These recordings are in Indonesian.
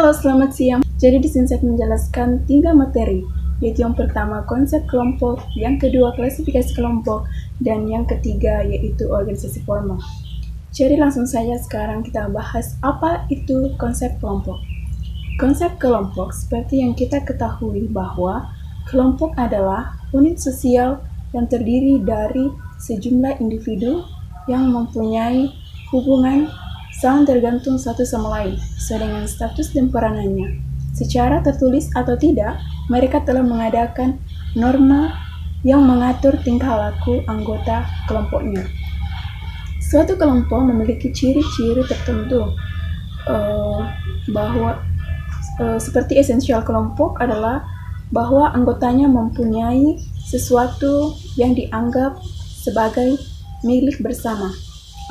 Halo, selamat siang. Jadi di sini saya akan menjelaskan 3 materi, yaitu yang pertama konsep kelompok, yang kedua klasifikasi kelompok, dan yang ketiga yaitu organisasi formal. Jadi langsung saja sekarang kita bahas apa itu konsep kelompok. Konsep kelompok seperti yang kita ketahui bahwa kelompok adalah unit sosial yang terdiri dari sejumlah individu yang mempunyai hubungan saling tergantung satu sama lain, sesuai dengan status dan peranannya. Secara tertulis atau tidak, mereka telah mengadakan norma yang mengatur tingkah laku anggota kelompoknya. Suatu kelompok memiliki ciri-ciri tertentu bahwa seperti esensial kelompok adalah bahwa anggotanya mempunyai sesuatu yang dianggap sebagai milik bersama.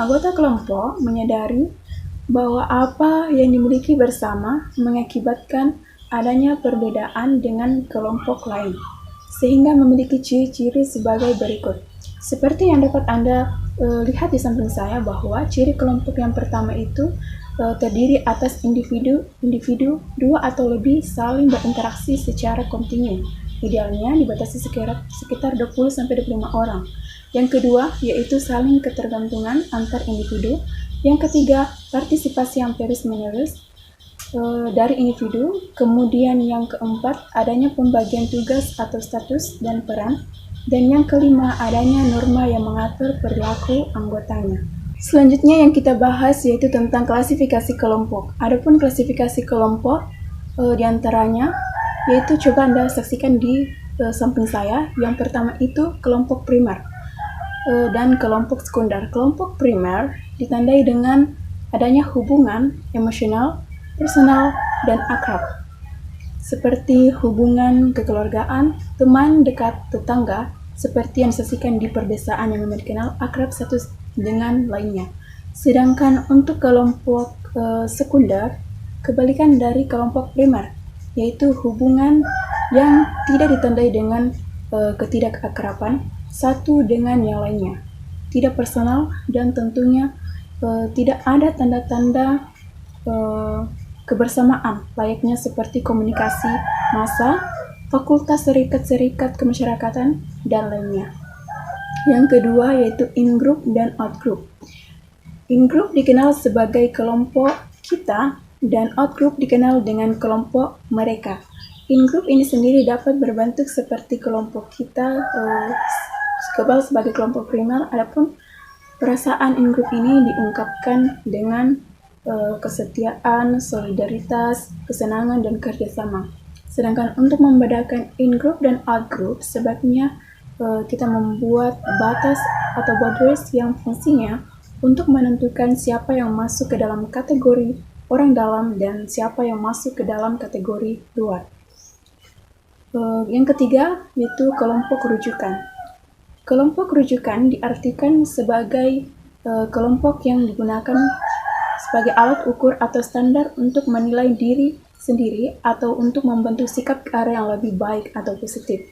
Anggota kelompok menyadari bahwa apa yang dimiliki bersama mengakibatkan adanya perbedaan dengan kelompok lain, sehingga memiliki ciri-ciri sebagai berikut. Seperti yang dapat Anda lihat di samping saya bahwa ciri kelompok yang pertama itu terdiri atas individu dua atau lebih saling berinteraksi secara kontinu. Idealnya dibatasi sekitar 20-25 orang. Yang kedua yaitu saling ketergantungan antar individu. Yang ketiga, partisipasi yang terus-menerus dari individu. Kemudian yang keempat, adanya pembagian tugas atau status dan peran. Dan yang kelima, adanya norma yang mengatur perilaku anggotanya. Selanjutnya yang kita bahas yaitu tentang klasifikasi kelompok. Adapun klasifikasi kelompok diantaranya yaitu coba Anda saksikan di samping saya. Yang pertama itu kelompok primer dan kelompok sekunder. Kelompok primer ditandai dengan adanya hubungan emosional, personal, dan akrab, seperti hubungan kekeluargaan, teman dekat, tetangga, seperti yang disaksikan di perdesaan yang memang dikenal akrab satu dengan lainnya. Sedangkan untuk kelompok sekunder, kebalikan dari kelompok primer, yaitu hubungan yang tidak ditandai dengan ketidakakraban satu dengan yang lainnya, tidak personal, dan tentunya tidak ada tanda-tanda kebersamaan layaknya seperti komunikasi massa, fakultas serikat-serikat kemasyarakatan, dan lainnya. Yang kedua yaitu in-group dan out-group. In-group dikenal sebagai kelompok kita dan out-group dikenal dengan kelompok mereka. In-group ini sendiri dapat berbentuk seperti kelompok kita kebal sebagai kelompok primer. Adapun perasaan in-group ini diungkapkan dengan kesetiaan, solidaritas, kesenangan, dan kerjasama. Sedangkan untuk membedakan in-group dan out-group, sebabnya kita membuat batas atau boundaries yang fungsinya untuk menentukan siapa yang masuk ke dalam kategori orang dalam dan siapa yang masuk ke dalam kategori luar. Yang ketiga yaitu kelompok rujukan. Kelompok rujukan diartikan sebagai kelompok yang digunakan sebagai alat ukur atau standar untuk menilai diri sendiri atau untuk membentuk sikap ke arah yang lebih baik atau positif.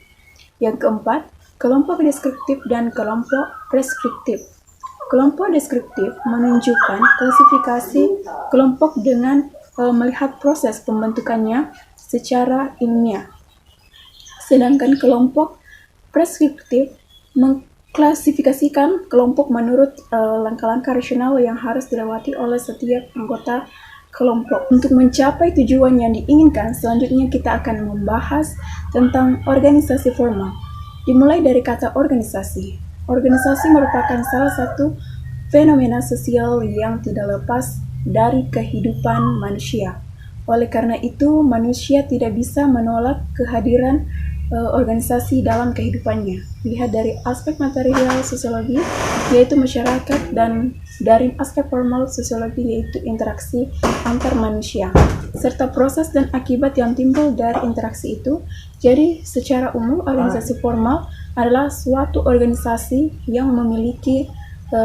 Yang keempat, kelompok deskriptif dan kelompok preskriptif. Kelompok deskriptif menunjukkan klasifikasi kelompok dengan melihat proses pembentukannya secara ilmiah. Sedangkan kelompok preskriptif mengklasifikasikan kelompok menurut langkah-langkah rasional yang harus dilewati oleh setiap anggota kelompok. Untuk mencapai tujuan yang diinginkan, selanjutnya kita akan membahas tentang organisasi formal. Dimulai dari kata organisasi. Organisasi merupakan salah satu fenomena sosial yang tidak lepas dari kehidupan manusia. Oleh karena itu, manusia tidak bisa menolak kehadiran organisasi dalam kehidupannya. Lihat dari aspek material sosiologi, yaitu masyarakat, dan dari aspek formal sosiologi, yaitu interaksi antar manusia, serta proses dan akibat yang timbul dari interaksi itu. Jadi, secara umum, organisasi formal adalah suatu organisasi yang memiliki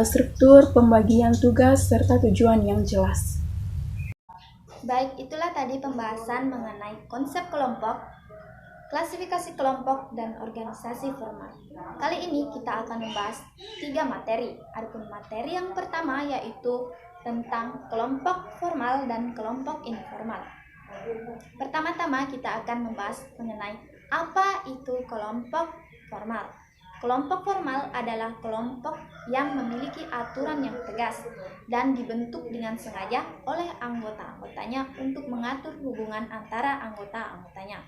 struktur pembagian tugas serta tujuan yang jelas. Baik, itulah tadi pembahasan mengenai konsep kelompok, klasifikasi kelompok, dan organisasi formal. Kali ini kita akan membahas 3 materi. Adapun materi yang pertama yaitu tentang kelompok formal dan kelompok informal. Pertama-tama kita akan membahas mengenai apa itu kelompok formal. Kelompok formal adalah kelompok yang memiliki aturan yang tegas dan dibentuk dengan sengaja oleh anggota-anggotanya untuk mengatur hubungan antara anggota-anggotanya.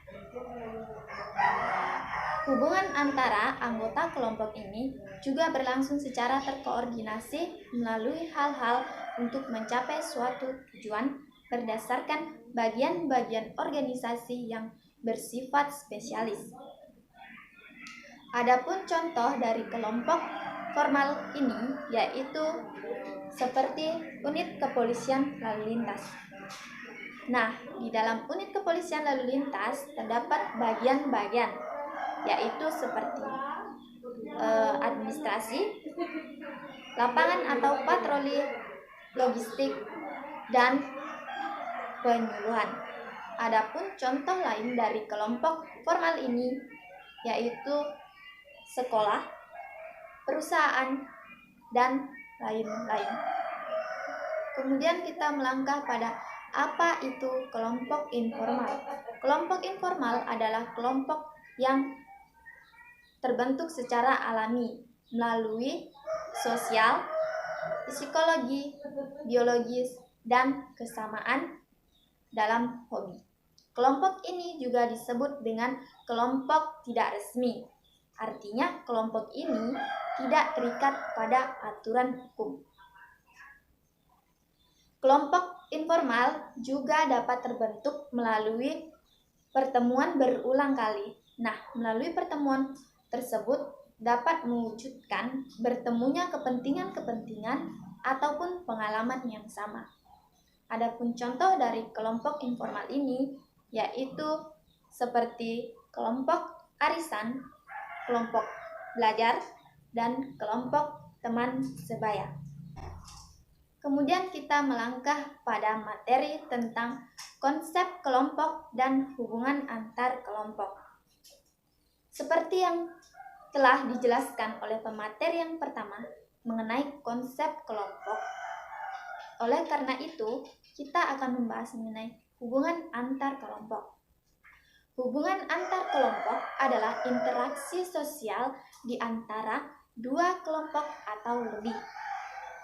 Hubungan antara anggota kelompok ini juga berlangsung secara terkoordinasi melalui hal-hal untuk mencapai suatu tujuan berdasarkan bagian-bagian organisasi yang bersifat spesialis. Adapun contoh dari kelompok formal ini yaitu seperti unit kepolisian lalu lintas. Nah, di dalam unit kepolisian lalu lintas terdapat bagian-bagian yaitu seperti administrasi, lapangan atau patroli, logistik, dan penyuluhan. Adapun contoh lain dari kelompok formal ini yaitu sekolah, perusahaan, dan lain-lain. Kemudian kita melangkah pada apa itu kelompok informal. Kelompok informal adalah kelompok yang terbentuk secara alami melalui sosial, psikologi, biologis, dan kesamaan dalam hobi. Kelompok ini juga disebut dengan kelompok tidak resmi. Artinya, kelompok ini tidak terikat pada aturan hukum. Kelompok informal juga dapat terbentuk melalui pertemuan berulang kali. Nah, melalui pertemuan tersebut dapat mewujudkan bertemunya kepentingan-kepentingan ataupun pengalaman yang sama. Adapun contoh dari kelompok informal ini yaitu seperti kelompok arisan, kelompok belajar, dan kelompok teman sebaya. Kemudian kita melangkah pada materi tentang konsep kelompok dan hubungan antar kelompok. Seperti yang telah dijelaskan oleh pemateri yang pertama mengenai konsep kelompok, oleh karena itu kita akan membahas mengenai hubungan antar kelompok. Hubungan antar kelompok adalah interaksi sosial di antara dua kelompok atau lebih.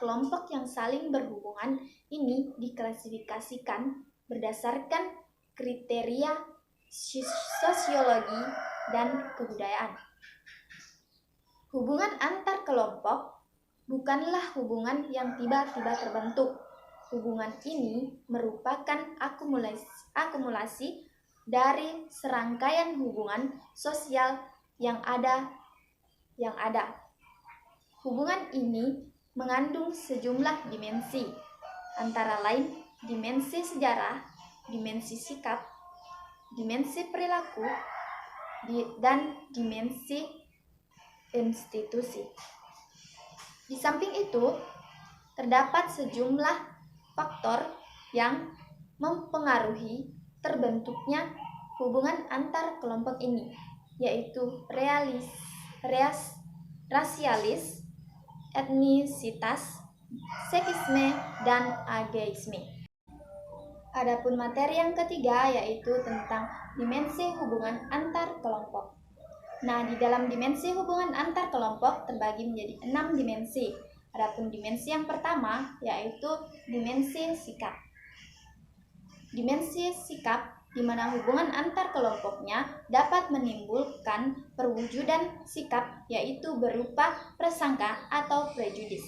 Kelompok yang saling berhubungan ini diklasifikasikan berdasarkan kriteria sosiologi dan kebudayaan. Hubungan antar kelompok bukanlah hubungan yang tiba-tiba terbentuk. Hubungan ini merupakan akumulasi dari serangkaian hubungan sosial yang ada. Hubungan ini mengandung sejumlah dimensi, antara lain dimensi sejarah, dimensi sikap, dimensi perilaku, dan dimensi institusi. Di samping itu, terdapat sejumlah faktor yang mempengaruhi terbentuknya hubungan antar kelompok ini, yaitu rasialis, etnisitas, sekisme, dan ageisme. Adapun materi yang ketiga yaitu tentang dimensi hubungan antar kelompok. Nah, di dalam dimensi hubungan antar kelompok terbagi menjadi 6 dimensi. Adapun dimensi yang pertama yaitu dimensi sikap. Dimensi sikap di mana hubungan antar kelompoknya dapat menimbulkan perwujudan sikap yaitu berupa prasangka atau prejudis.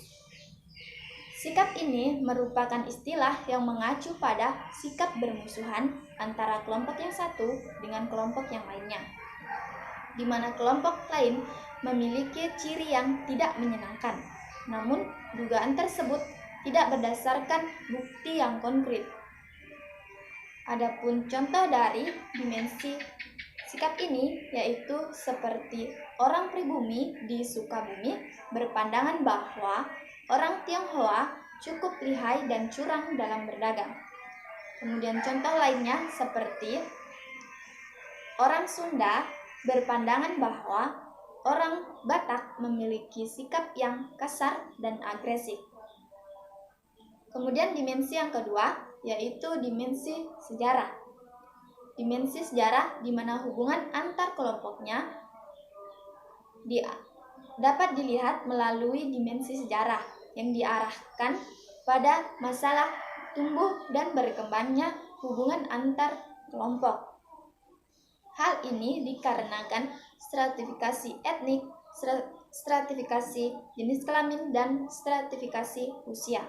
Sikap ini merupakan istilah yang mengacu pada sikap bermusuhan antara kelompok yang satu dengan kelompok yang lainnya, di mana kelompok lain memiliki ciri yang tidak menyenangkan. Namun, dugaan tersebut tidak berdasarkan bukti yang konkret. Adapun contoh dari dimensi sikap ini yaitu seperti orang pribumi di Sukabumi berpandangan bahwa orang Tionghoa cukup lihai dan curang dalam berdagang. Kemudian contoh lainnya seperti orang Sunda berpandangan bahwa orang Batak memiliki sikap yang kasar dan agresif. Kemudian dimensi yang kedua yaitu dimensi sejarah. dimensi sejarah di mana hubungan antar kelompoknya dapat dilihat melalui dimensi sejarah yang diarahkan pada masalah tumbuh dan berkembangnya hubungan antar kelompok. Hal ini dikarenakan stratifikasi etnik, stratifikasi jenis kelamin, dan stratifikasi usia.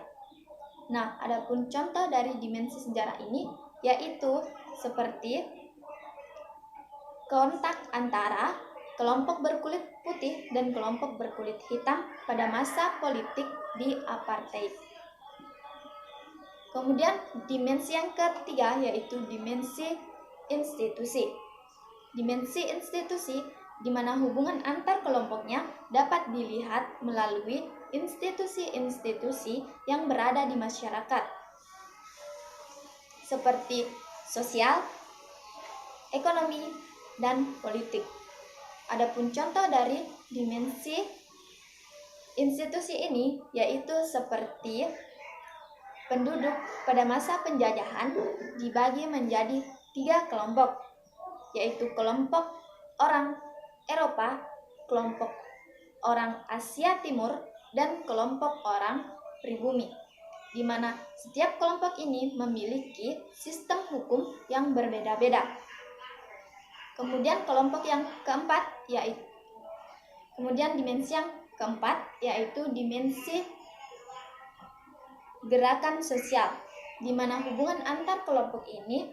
Nah, adapun contoh dari dimensi sejarah ini yaitu seperti kontak antara kelompok berkulit putih dan kelompok berkulit hitam pada masa politik di apartheid. Kemudian dimensi yang ketiga yaitu dimensi institusi. Dimensi institusi di mana hubungan antar kelompoknya dapat dilihat melalui institusi-institusi yang berada di masyarakat, seperti sosial, ekonomi, dan politik. Adapun contoh dari dimensi institusi ini yaitu seperti penduduk pada masa penjajahan dibagi menjadi 3 kelompok, yaitu kelompok orang Eropa, kelompok orang Asia Timur, dan kelompok orang pribumi, di mana setiap kelompok ini memiliki sistem hukum yang berbeda-beda. Kemudian dimensi yang keempat yaitu dimensi gerakan sosial, di mana hubungan antar kelompok ini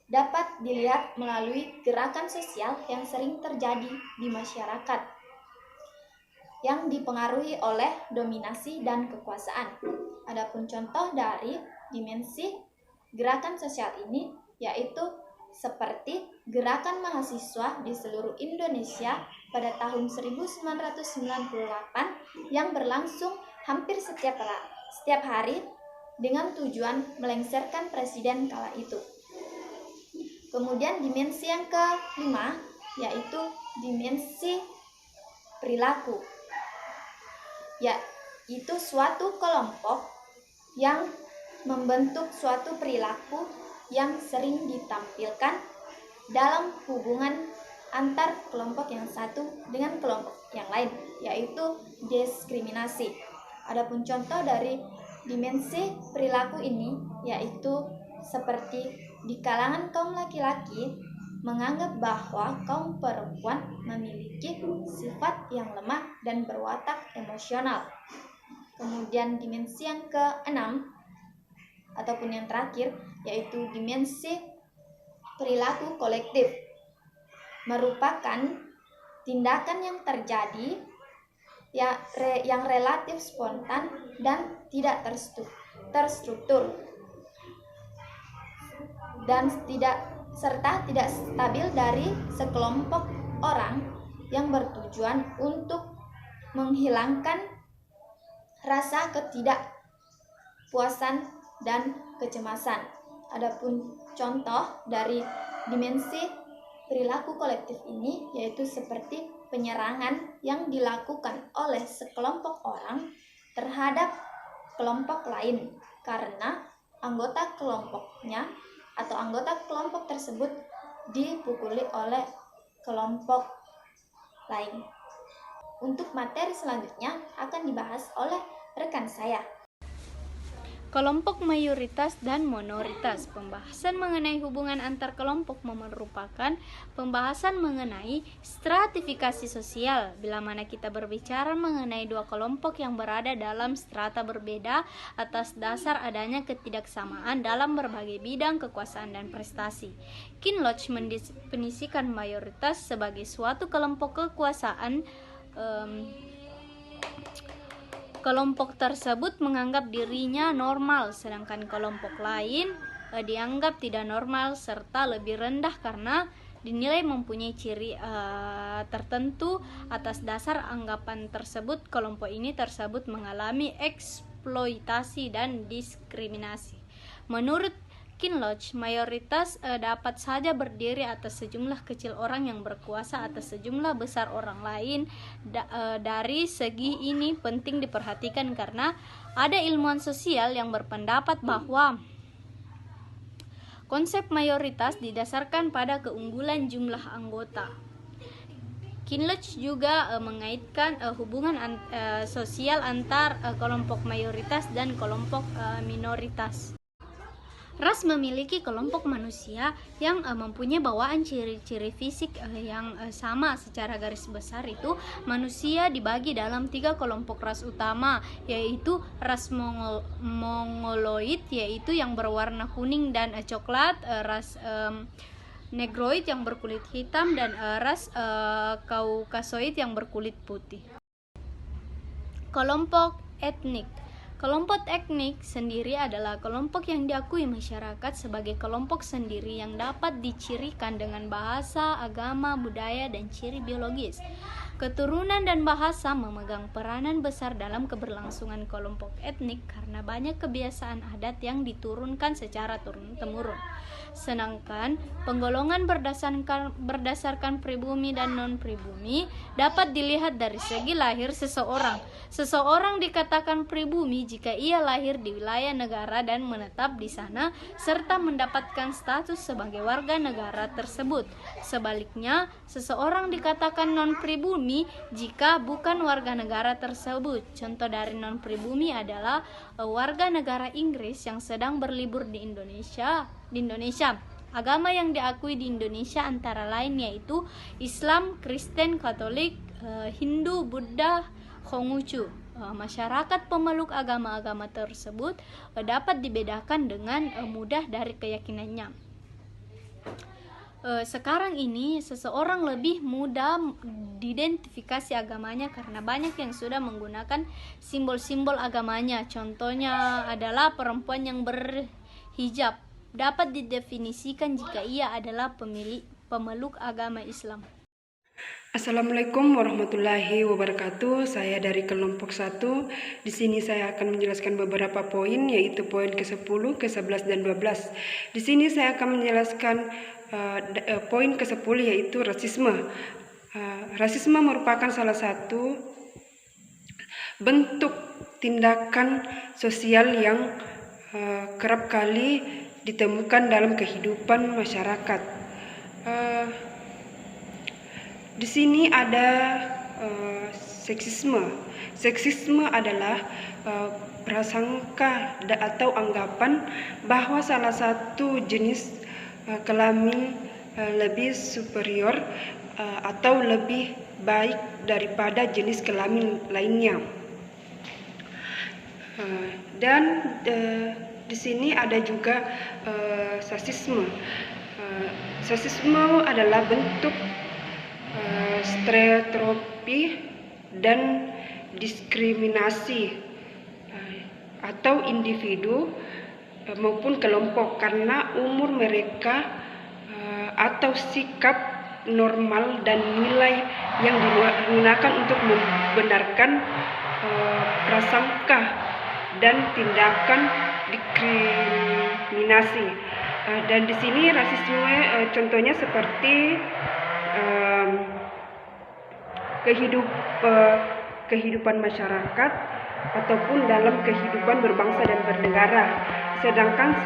dapat dilihat melalui gerakan sosial yang sering terjadi di masyarakat yang dipengaruhi oleh dominasi dan kekuasaan. Adapun contoh dari dimensi gerakan sosial ini yaitu seperti gerakan mahasiswa di seluruh Indonesia pada tahun 1998 yang berlangsung hampir setiap hari dengan tujuan melengsarkan presiden kala itu. Kemudian dimensi yang kelima yaitu dimensi perilaku, yaitu suatu kelompok yang membentuk suatu perilaku yang sering ditampilkan dalam hubungan antar kelompok yang satu dengan kelompok yang lain, yaitu diskriminasi. Adapun contoh dari dimensi perilaku ini yaitu seperti di kalangan kaum laki-laki menganggap bahwa kaum perempuan memiliki sifat yang lemah dan berwatak emosional. Kemudian dimensi yang keenam ataupun yang terakhir yaitu dimensi perilaku kolektif, merupakan tindakan yang terjadi yang relatif spontan dan tidak terstruktur dan tidak stabil dari sekelompok orang yang bertujuan untuk menghilangkan rasa ketidakpuasan dan kecemasan. Adapun contoh dari dimensi perilaku kolektif ini yaitu seperti penyerangan yang dilakukan oleh sekelompok orang terhadap kelompok lain karena anggota kelompoknya atau anggota kelompok tersebut dipukuli oleh kelompok lain. Untuk materi selanjutnya akan dibahas oleh rekan saya. Kelompok mayoritas dan minoritas. Pembahasan mengenai hubungan antar kelompok merupakan pembahasan mengenai stratifikasi sosial. Bila mana kita berbicara mengenai dua kelompok yang berada dalam strata berbeda atas dasar adanya ketidaksamaan dalam berbagai bidang kekuasaan dan prestasi. Kinloch mendefinisikan mayoritas sebagai suatu kelompok kekuasaan. Kelompok tersebut menganggap dirinya normal, sedangkan kelompok lain dianggap tidak normal serta lebih rendah karena dinilai mempunyai ciri tertentu. Atas dasar anggapan tersebut, kelompok ini tersebut mengalami eksploitasi dan diskriminasi. Menurut Kinloch, mayoritas dapat saja berdiri atas sejumlah kecil orang yang berkuasa atas sejumlah besar orang lain. Dari segi ini penting diperhatikan karena ada ilmuwan sosial yang berpendapat bahwa Konsep mayoritas didasarkan pada keunggulan jumlah anggota. Kinloch juga mengaitkan hubungan sosial antar kelompok mayoritas dan kelompok minoritas. Ras memiliki kelompok manusia yang mempunyai bawaan ciri-ciri fisik yang sama. Secara garis besar itu manusia dibagi dalam 3 kelompok ras utama, yaitu ras mongoloid, yaitu yang berwarna kuning dan coklat, ras negroid yang berkulit hitam, dan ras kaukasoid yang berkulit putih. Kelompok etnik. Kelompok etnik sendiri adalah kelompok yang diakui masyarakat sebagai kelompok sendiri yang dapat dicirikan dengan bahasa, agama, budaya, dan ciri biologis. Keturunan dan bahasa memegang peranan besar dalam keberlangsungan kelompok etnik karena banyak kebiasaan adat yang diturunkan secara turun-temurun. Sedangkan penggolongan berdasarkan pribumi dan non-pribumi dapat dilihat dari segi lahir seseorang. Seseorang dikatakan pribumi jika ia lahir di wilayah negara dan menetap di sana serta mendapatkan status sebagai warga negara tersebut. Sebaliknya, seseorang dikatakan non-pribumi jika bukan warga negara tersebut. Contoh dari non-pribumi adalah warga negara Inggris yang sedang berlibur di Indonesia. Agama yang diakui di Indonesia antara lain yaitu Islam, Kristen, Katolik, Hindu, Buddha, Konghucu. Masyarakat pemeluk agama-agama tersebut dapat dibedakan dengan mudah dari keyakinannya. Sekarang ini seseorang lebih mudah diidentifikasi agamanya karena banyak yang sudah menggunakan simbol-simbol agamanya. Contohnya adalah perempuan yang berhijab dapat didefinisikan jika ia adalah pemeluk agama Islam. Assalamualaikum warahmatullahi wabarakatuh. Saya dari kelompok 1. Di sini saya akan menjelaskan beberapa poin, yaitu poin ke-10, ke-11 dan 12. Di sini saya akan menjelaskan poin ke-10 yaitu rasisme. Rasisme merupakan salah satu bentuk tindakan sosial yang kerap kali ditemukan dalam kehidupan masyarakat. Di sini ada seksisme. Seksisme adalah prasangka atau anggapan bahwa salah satu jenis kelamin lebih superior atau lebih baik daripada jenis kelamin lainnya. Dan di sini ada juga sasisme. Sasisme adalah bentuk stereotipi dan diskriminasi atau individu maupun kelompok karena umur mereka atau sikap normal dan nilai yang digunakan untuk membenarkan prasangka dan tindakan diskriminasi. Dan di sini rasisme contohnya seperti kehidupan masyarakat ataupun dalam kehidupan berbangsa dan bernegara. Sedangkan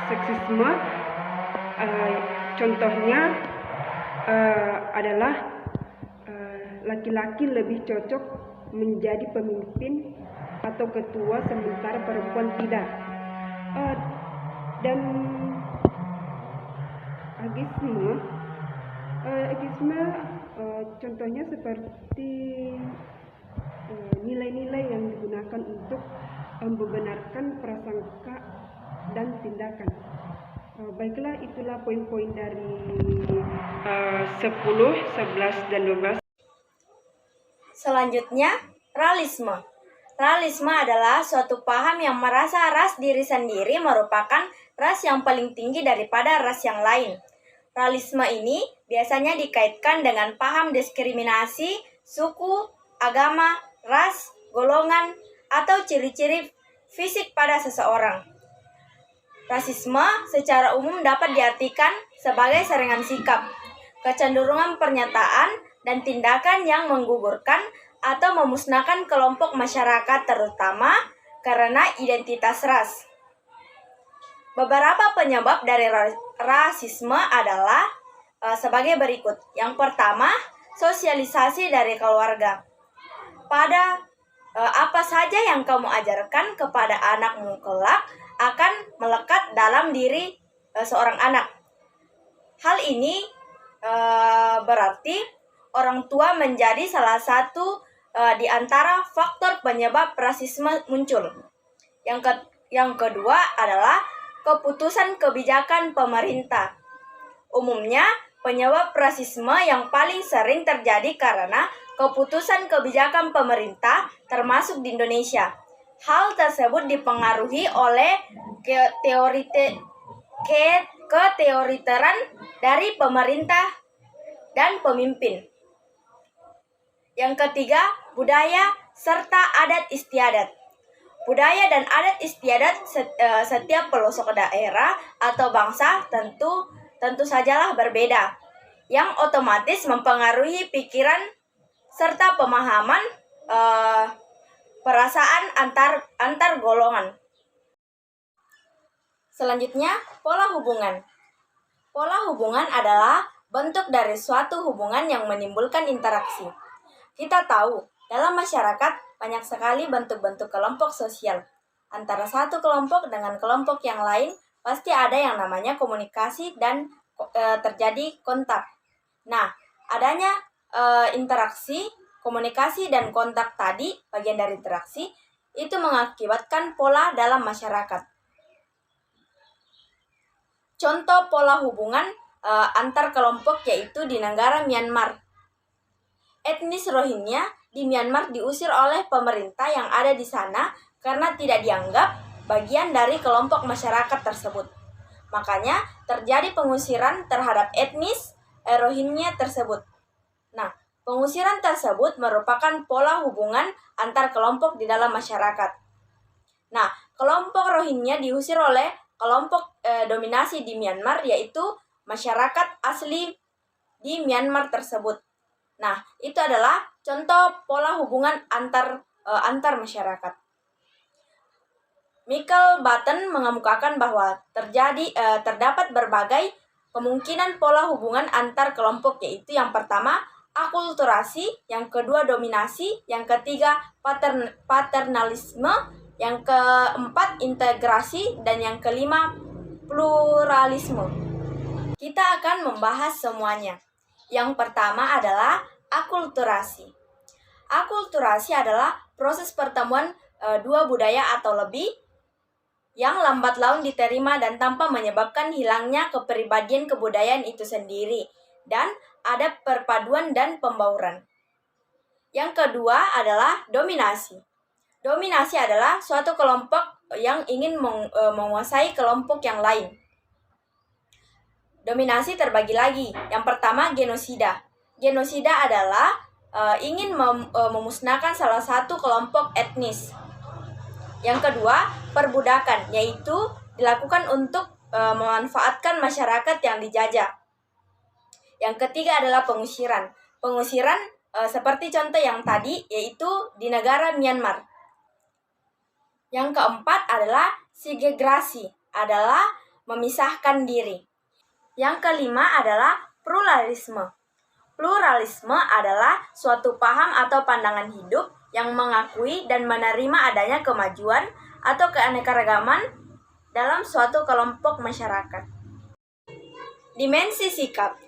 seksisme contohnya adalah laki-laki lebih cocok menjadi pemimpin atau ketua sementara perempuan tidak. Dan ageisme contohnya seperti nilai-nilai yang digunakan untuk membenarkan prasangka dan tindakan. Baiklah, itulah poin-poin dari 10, 11, dan 12. Selanjutnya, realisme. Realisme adalah suatu paham yang merasa ras diri sendiri merupakan ras yang paling tinggi daripada ras yang lain. Realisme ini biasanya dikaitkan dengan paham diskriminasi, suku, agama, ras, golongan, atau ciri-ciri fisik pada seseorang. Rasisme secara umum dapat diartikan sebagai serangan sikap, kecenderungan pernyataan, dan tindakan yang menggugurkan atau memusnahkan kelompok masyarakat terutama karena identitas ras. Beberapa penyebab dari rasisme adalah sebagai berikut. Yang pertama, sosialisasi dari keluarga. Pada apa saja yang kamu ajarkan kepada anakmu kelak akan melekat dalam diri seorang anak. Hal ini berarti orang tua menjadi salah satu di antara faktor penyebab rasisme muncul. Yang kedua adalah keputusan kebijakan pemerintah. Umumnya, penyebab rasisme yang paling sering terjadi karena keputusan kebijakan pemerintah, termasuk di Indonesia. Hal tersebut dipengaruhi oleh keteoriteran dari pemerintah dan pemimpin. Yang ketiga, budaya serta adat istiadat. Budaya dan adat istiadat setiap pelosok daerah atau bangsa tentu sajalah berbeda, yang otomatis mempengaruhi pikiran serta pemahaman perasaan antar golongan. Selanjutnya, pola hubungan. Pola hubungan adalah bentuk dari suatu hubungan yang menimbulkan interaksi. Kita tahu, dalam masyarakat banyak sekali bentuk-bentuk kelompok sosial. Antara satu kelompok dengan kelompok yang lain pasti ada yang namanya komunikasi dan terjadi kontak. Nah, adanya interaksi, komunikasi, dan kontak tadi, bagian dari interaksi, itu mengakibatkan pola dalam masyarakat. Contoh pola hubungan antar kelompok yaitu di negara Myanmar. Etnis Rohingya di Myanmar diusir oleh pemerintah yang ada di sana karena tidak dianggap bagian dari kelompok masyarakat tersebut. Makanya terjadi pengusiran terhadap etnis Rohingya tersebut. Nah, pengusiran tersebut merupakan pola hubungan antar kelompok di dalam masyarakat. Nah, kelompok Rohingya diusir oleh kelompok dominasi di Myanmar, yaitu masyarakat asli di Myanmar tersebut. Nah, itu adalah contoh pola hubungan antar masyarakat. Michael Batten mengemukakan bahwa terdapat berbagai kemungkinan pola hubungan antar kelompok, yaitu yang pertama akulturasi, yang kedua dominasi, yang ketiga paternalisme, yang keempat integrasi, dan yang kelima pluralisme. Kita akan membahas semuanya. Yang pertama adalah akulturasi. Akulturasi adalah proses pertemuan dua budaya atau lebih yang lambat laun diterima dan tanpa menyebabkan hilangnya kepribadian kebudayaan itu sendiri, dan ada perpaduan dan pembauran. Yang kedua adalah dominasi. Dominasi adalah suatu kelompok yang ingin menguasai kelompok yang lain. Dominasi terbagi lagi. Yang pertama, genosida. Genosida adalah ingin memusnahkan salah satu kelompok etnis. Yang kedua, perbudakan, yaitu dilakukan untuk memanfaatkan masyarakat yang dijajah. Yang ketiga adalah pengusiran. Pengusiran seperti contoh yang tadi, yaitu di negara Myanmar. Yang keempat adalah segregasi, adalah memisahkan diri. Yang kelima adalah pluralisme. Pluralisme adalah suatu paham atau pandangan hidup yang mengakui dan menerima adanya kemajuan atau keanekaragaman dalam suatu kelompok masyarakat. Dimensi sikap.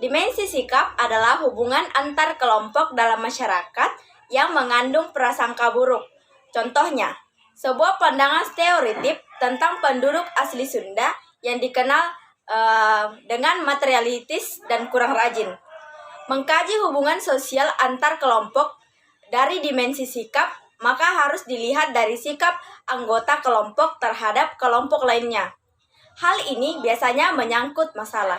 Dimensi sikap adalah hubungan antar kelompok dalam masyarakat yang mengandung prasangka buruk. Contohnya, sebuah pandangan stereotip tentang penduduk asli Sunda yang dikenal dengan materialistis dan kurang rajin. Mengkaji hubungan sosial antar kelompok dari dimensi sikap, maka harus dilihat dari sikap anggota kelompok terhadap kelompok lainnya. Hal ini biasanya menyangkut masalah